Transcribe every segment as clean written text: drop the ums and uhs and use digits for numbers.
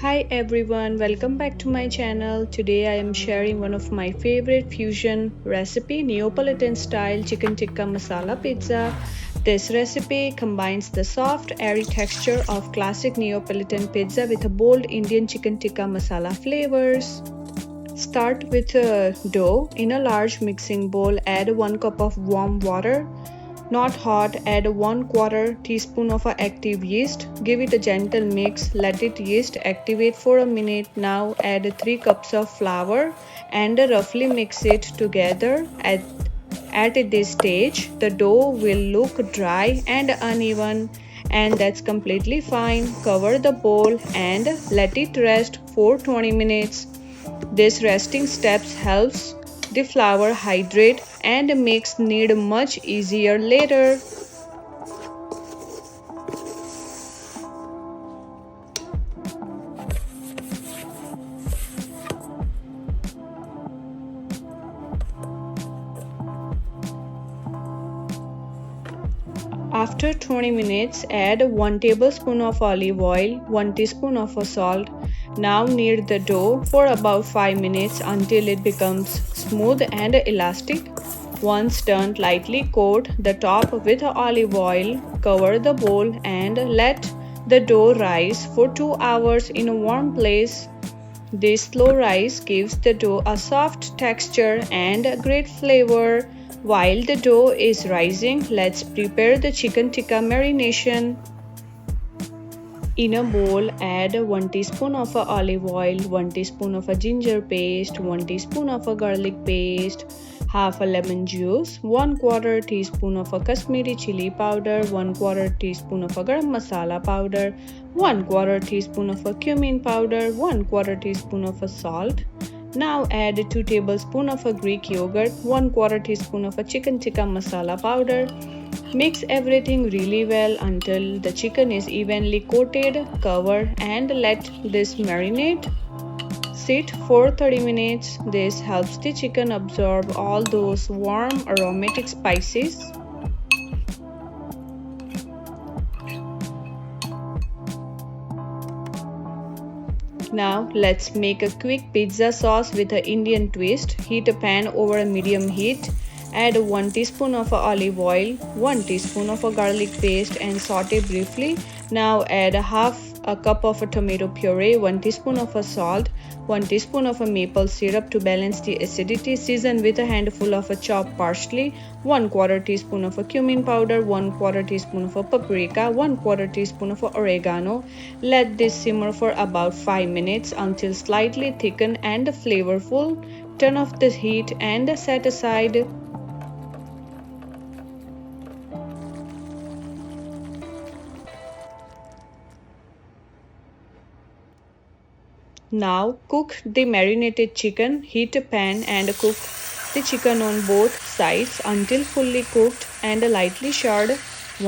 Hi everyone, welcome back to my channel. Today I am sharing one of my favorite fusion recipe, Neapolitan-style chicken tikka masala pizza. This recipe combines the soft, airy texture of classic Neapolitan pizza with a bold Indian chicken tikka masala flavors. Start with dough. In a large mixing bowl, add 1 cup of warm water. Not hot, add 1/4 teaspoon of active yeast. Give it a gentle mix, let it yeast activate for a minute. Now add 3 cups of flour and roughly mix it together. At this stage, the dough will look dry and uneven, and that's completely fine. Cover the bowl and let it rest for 20 minutes. This resting steps helps the flour hydrate and makes knead much easier later. After 20 minutes, add 1 tablespoon of olive oil, 1 teaspoon of salt. Now knead the dough for about 5 minutes until it becomes smooth and elastic. Once done, lightly coat the top with olive oil, cover the bowl and let the dough rise for 2 hours in a warm place. This slow rise gives the dough a soft texture and a great flavor. While the dough is rising, let's prepare the chicken tikka marination. In a bowl, add 1 teaspoon of olive oil, 1 teaspoon of ginger paste, 1 teaspoon of garlic paste, half a lemon juice, 1/4 teaspoon of Kashmiri chili powder, 1/4 teaspoon of garam masala powder, 1/4 teaspoon of cumin powder, 1/4 teaspoon of salt. Now add 2 tablespoons of Greek yogurt, 1/4 teaspoon of chicken tikka masala powder. Mix everything really well until the chicken is evenly coated. Cover and let this marinate. Sit for 30 minutes. This helps the chicken absorb all those warm aromatic spices. Now let's make a quick pizza sauce with an Indian twist. Heat a pan over a medium heat. Add 1 teaspoon of olive oil, 1 teaspoon of garlic paste and saute briefly. Now add half a cup of tomato puree, 1 teaspoon of salt, 1 teaspoon of maple syrup to balance the acidity. Season with a handful of chopped parsley, 1/4 teaspoon of cumin powder, 1/4 teaspoon of paprika, 1/4 teaspoon of oregano. Let this simmer for about 5 minutes until slightly thickened and flavorful. Turn off the heat and set aside. Now cook the marinated chicken. Heat a pan and cook the chicken on both sides until fully cooked and lightly charred.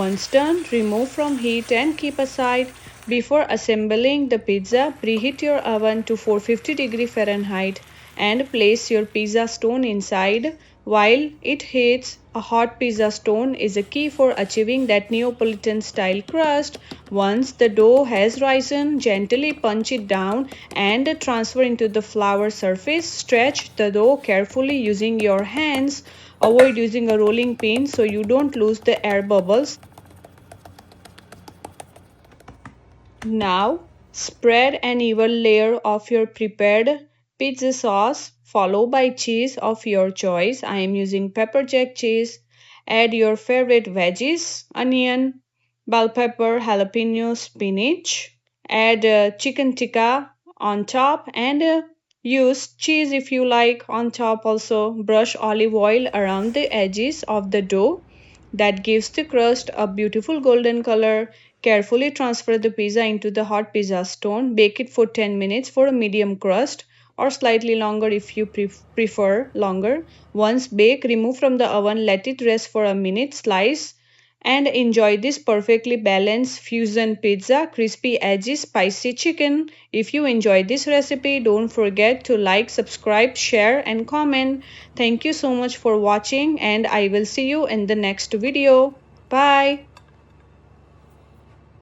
Once done, remove from heat and keep aside. Before assembling the pizza, preheat your oven to 450 Fahrenheit and place your pizza stone inside. While it heats, a hot pizza stone is a key for achieving that Neapolitan style crust. Once the dough has risen, gently punch it down and transfer into the flour surface. Stretch the dough carefully using your hands. Avoid using a rolling pin so you don't lose the air bubbles. Now, spread an even layer of your prepared pizza sauce, followed by cheese of your choice. I am using pepper jack cheese. Add your favorite veggies, onion, bell pepper, jalapeno, spinach. Add chicken tikka on top and use cheese if you like on top also. Brush olive oil around the edges of the dough. That gives the crust a beautiful golden color. Carefully transfer the pizza into the hot pizza stone. Bake it for 10 minutes for a medium crust or slightly longer if you prefer longer. Once baked, remove from the oven, let it rest for a minute, slice and enjoy this perfectly balanced fusion pizza, crispy edges, spicy chicken. If you enjoyed this recipe, don't forget to like, subscribe, share and comment. Thank you so much for watching and I will see you in the next video. Bye.